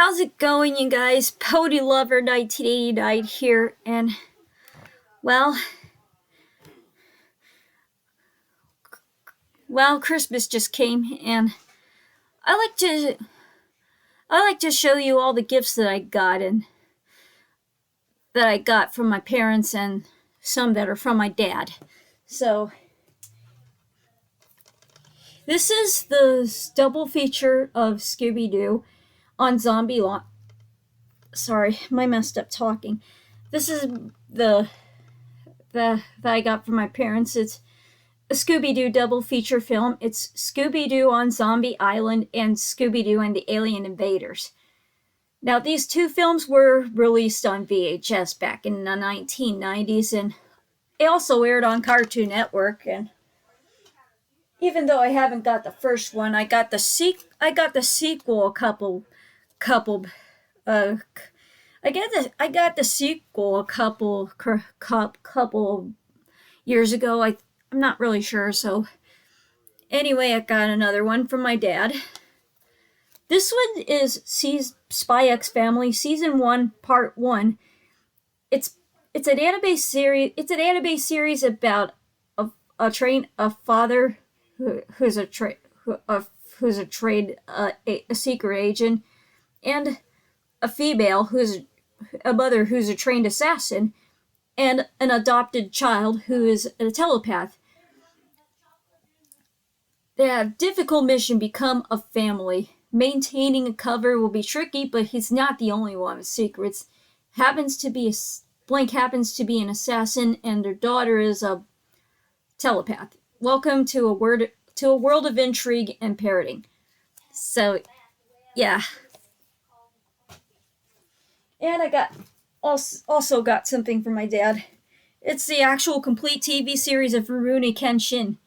How's it going, you guys? Pody Lover 1989 here, and well, Christmas just came, and I like to I like to show you all the gifts that I got and that I got from my parents, and some that are from my dad. So this is the double feature of Scooby Doo on Zombie Law. Sorry, my messed up talking. This is the that I got from my parents. It's a Scooby Doo double feature film. It's Scooby Doo on Zombie Island and Scooby Doo and the Alien Invaders. Now, these two films were released on VHS back in the 1990s, and they also aired on Cartoon Network. And even though I haven't got the first one, I got the sequel a couple uh I got the sequel a couple years ago. I'm not really sure. So anyway, I got another one from my dad. This one is Spy X Family Season 1 Part 1. It's an anime series. It's an anime series about a father who's a secret agent, and a female who's a mother who's a trained assassin, and an adopted child who is a telepath. The difficult mission: become a family. Maintaining a cover will be tricky, but he's not the only one with secrets. Blank happens to be an assassin, and their daughter is a telepath. Welcome to a world of intrigue and parroting. So, yeah. And I also got something from my dad. It's the actual complete TV series of Rurouni Kenshin.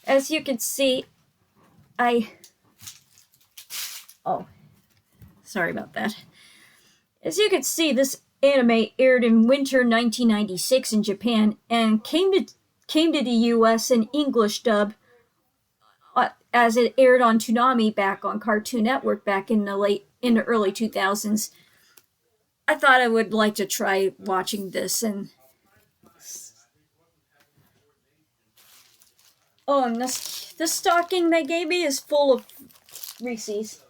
As you can see, sorry about that. As you can see, this anime aired in winter 1996 in Japan and came to the US in English dub, as it aired on Toonami back on Cartoon Network back in the early 2000s. I thought I would like to try watching this. And this stocking they gave me is full of Reese's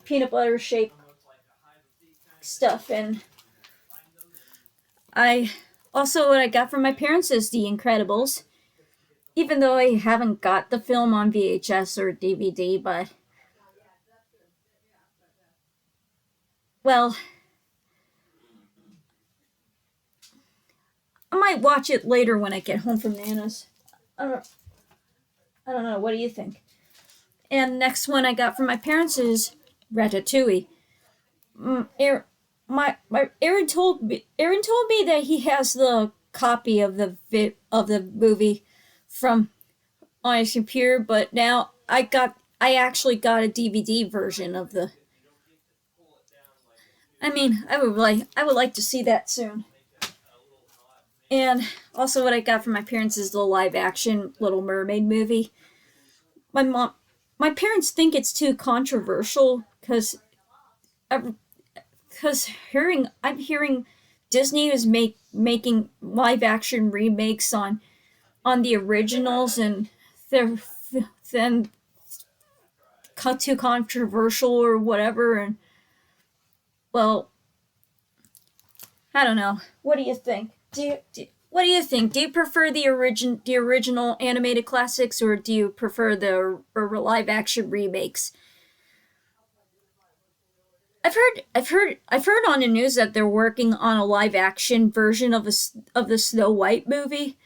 peanut butter shaped stuff. And what I got from my parents is The Incredibles, even though I haven't got the film on VHS or DVD. But well, I might watch it later when I get home from Nana's. I don't know. What do you think? And next one I got from my parents is Ratatouille. Aaron told me that he has the copy of the movie from on his computer, but now I actually got a DVD version of the. I would like to see that soon. And also, what I got from my parents is the live action Little Mermaid movie. My parents think it's too controversial because I'm hearing Disney is making live action remakes on the originals, and they're then cut too controversial or whatever. And well, I don't know. What do you think? What do you think? Do you prefer the original animated classics, or do you prefer the live action remakes? I've heard on the news that they're working on a live action version of the Snow White movie,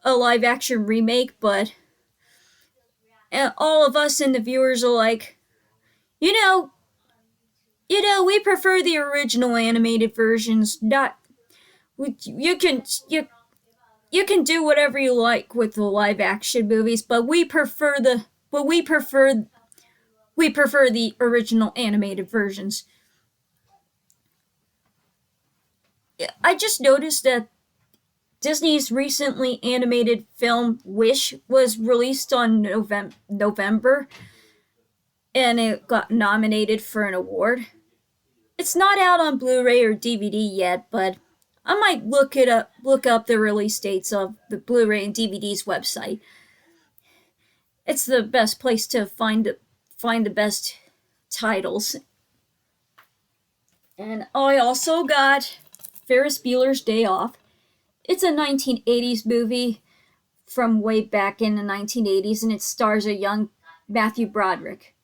a live action remake. But and all of us and the viewers are like, you know, we prefer the original animated versions. Not you can do whatever you like with the live action movies, but we prefer the original animated versions. I just noticed that Disney's recently animated film Wish was released on November. and it got nominated for an award. It's not out on Blu-ray or DVD yet, but I might look up the release dates of the Blu-ray and DVD's website. It's the best place to find the best titles. And I also got Ferris Bueller's Day Off. It's a 1980s movie from way back in the 1980s, and it stars a young Matthew Broderick.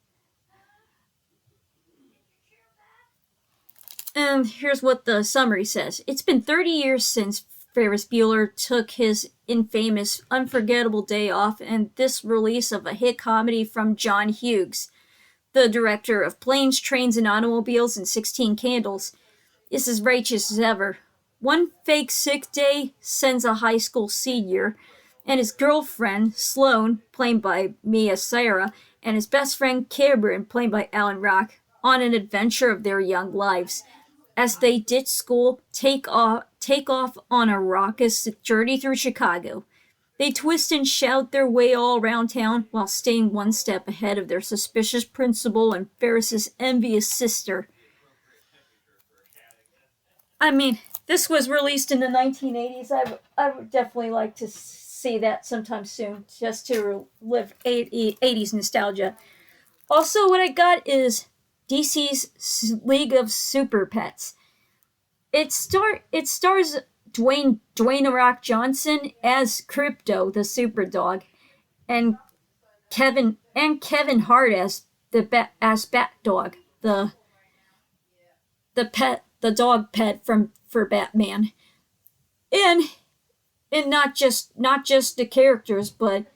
And here's what the summary says. It's been 30 years since Ferris Bueller took his infamous, unforgettable day off, and this release of a hit comedy from John Hughes, the director of Planes, Trains, and Automobiles and 16 Candles, is as righteous as ever. One fake sick day sends a high school senior and his girlfriend, Sloane, played by Mia Sara, and his best friend, Cameron, played by Alan Rock, on an adventure of their young lives. As they ditch school, take off on a raucous journey through Chicago. They twist and shout their way all around town while staying one step ahead of their suspicious principal and Ferris's envious sister. I mean, this was released in the 1980s. I would definitely like to see that sometime soon, just to live 80s nostalgia. Also, what I got is DC's League of Super Pets. It stars Dwayne The Rock Johnson as Crypto, the super dog, and Kevin Hart as Bat Dog, the dog pet for Batman. And not just the characters, but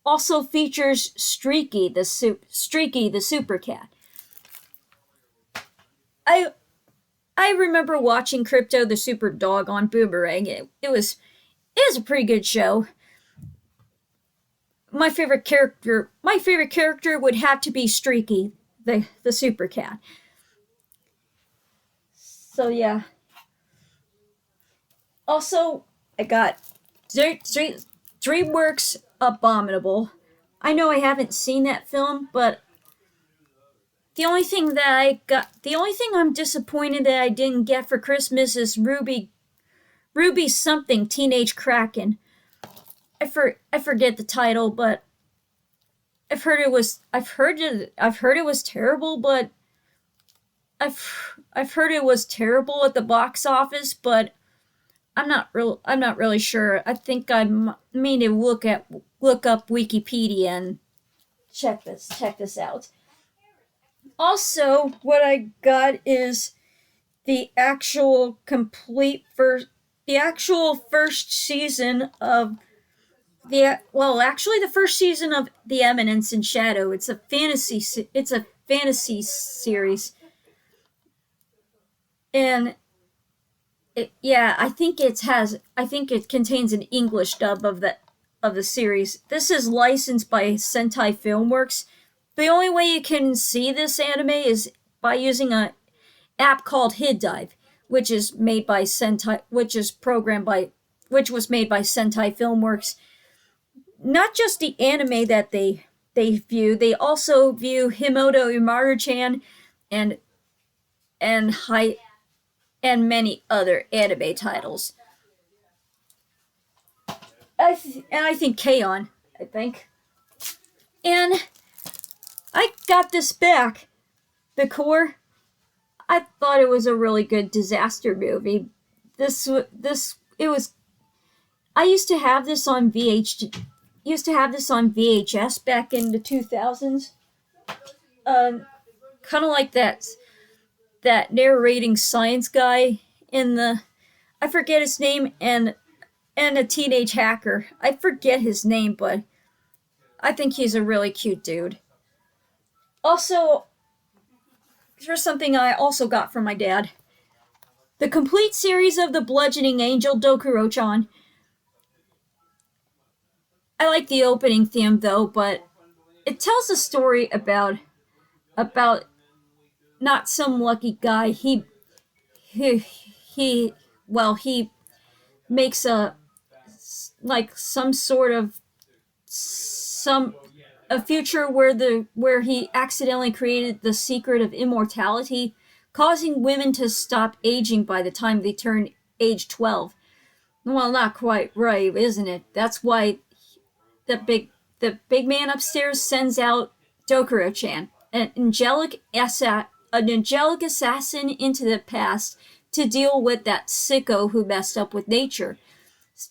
also features Streaky the super cat. I remember watching Crypto the Super Dog on Boomerang. It was a pretty good show. My favorite character would have to be Streaky, the super cat. So yeah. Also, I got DreamWorks Abominable. I know I haven't seen that film, but the only thing I'm disappointed that I didn't get for Christmas is Ruby something Teenage Kraken. I forget the title, but I've heard it was terrible, but I've heard it was terrible at the box office, but I'm not really sure. I think I mean to look up Wikipedia and check this out. Also, what I got is the actual first season of the first season of The Eminence in Shadow. It's a fantasy series, and I think it contains an English dub of the series. This is licensed by Sentai Filmworks. The only way you can see this anime is by using an app called HidDive, which is made by Sentai, which was made by Sentai Filmworks. Not just the anime that they view, they also view Himoto Umaru-chan and and many other anime titles. I think K-On! I think. And I got this back. The Core. I thought it was a really good disaster movie. It was. I used to have this on VHS back in the 2000s. Kind of like that narrating science guy in the, I forget his name, and a teenage hacker. I forget his name, but I think he's a really cute dude. Also, here's something I also got from my dad. The complete series of The Bludgeoning Angel Dokuro-chan. I like the opening theme though, but it tells a story about not some lucky guy. He makes a like some sort of some a future where he accidentally created the secret of immortality, causing women to stop aging by the time they turn age 12. Well, not quite right, isn't it? That's why the big man upstairs sends out Dokuro-chan, an angelic assassin into the past to deal with that sicko who messed up with nature.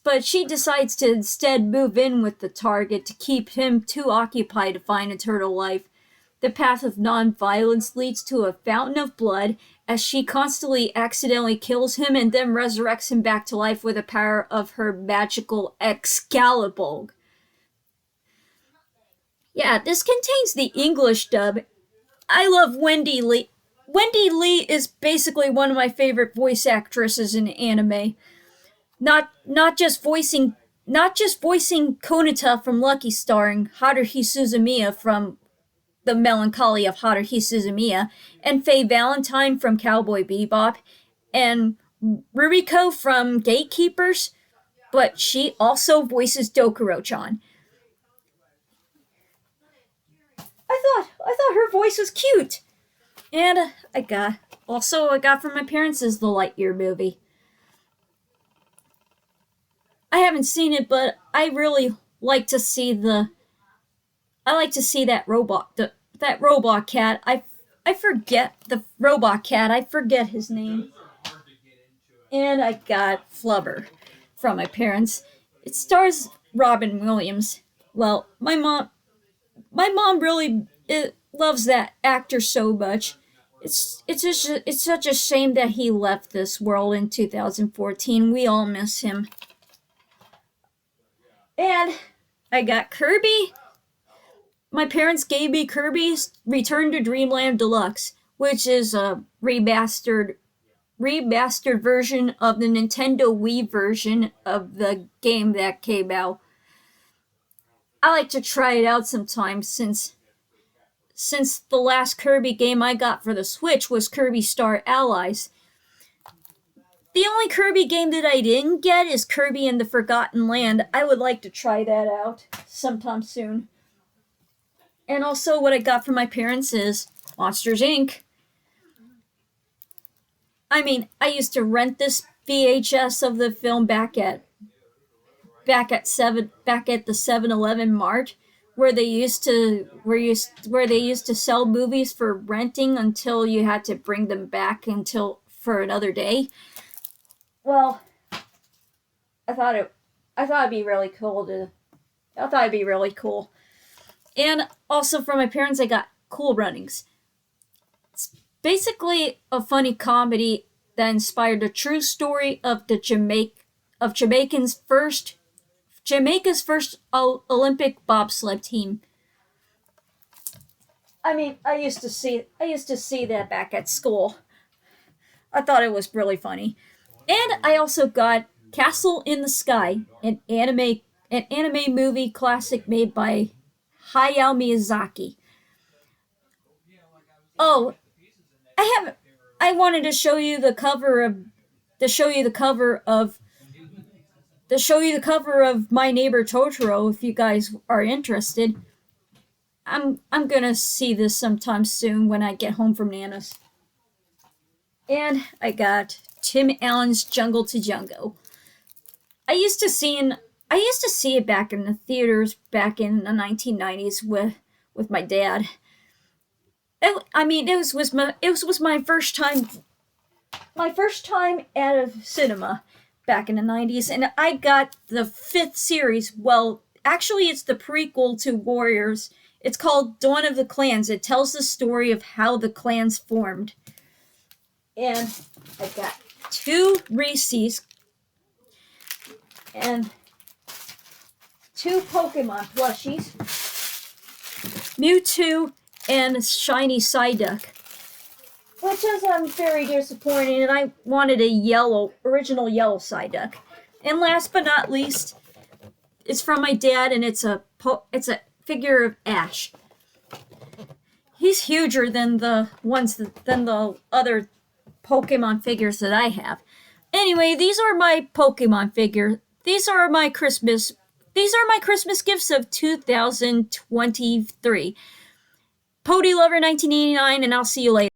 But she decides to instead move in with the target to keep him too occupied to find eternal life. The path of non-violence leads to a fountain of blood as she constantly accidentally kills him and then resurrects him back to life with the power of her magical Excalibur. Yeah, this contains the English dub. I love Wendy Lee. Wendy Lee is basically one of my favorite voice actresses in anime. Not just voicing Konata from Lucky Star and Haruhi Suzumiya from The Melancholy of Haruhi Suzumiya, and Faye Valentine from Cowboy Bebop, and Ruriko from Gatekeepers, but she also voices Dokuro-chan. I thought her voice was cute. And I got from my parents is the Lightyear movie. I haven't seen it, but I really like to see that robot cat. I forget the robot cat. I forget his name. And I got Flubber from my parents. It stars Robin Williams. Well, my mom really loves that actor so much. It's such a shame that he left this world in 2014. We all miss him. And I got Kirby. My parents gave me Kirby's Return to Dreamland Deluxe, which is a remastered version of the Nintendo Wii version of the game that came out. I like to try it out sometimes since the last Kirby game I got for the Switch was Kirby Star Allies. The only Kirby game that I didn't get is Kirby and the Forgotten Land. I would like to try that out sometime soon. And also what I got from my parents is Monsters Inc. I mean, I used to rent this VHS of the film back at the 7-Eleven Mart where they used to sell movies for renting until you had to bring them back for another day. Well, I thought it'd be really cool. And also from my parents I got Cool Runnings. It's basically a funny comedy that inspired the true story of Jamaica's first Olympic bobsled team. I mean, I used to see that back at school. I thought it was really funny. And I also got Castle in the Sky, an anime movie classic made by Hayao Miyazaki. Oh, I wanted to show you the cover of My Neighbor Totoro if you guys are interested. I'm gonna see this sometime soon when I get home from Nana's. And I got Tim Allen's Jungle to Jungle. I used to see it back in the theaters back in the 1990s with my dad. It was my first time at a cinema back in the 90s, and I got the 5th series. Well, actually it's the prequel to Warriors. It's called Dawn of the Clans. It tells the story of how the clans formed. And I got 2 Reese's and 2 Pokemon plushies, Mewtwo and Shiny Psyduck, which is very disappointing, and I wanted a original yellow Psyduck. And last but not least, it's from my dad, and it's a figure of Ash. He's huger than the other Pokemon figures that I have. Anyway, these are my Pokemon figures. These are my Christmas these are my Christmas gifts of 2023. Pody Lover 1989, and I'll see you later.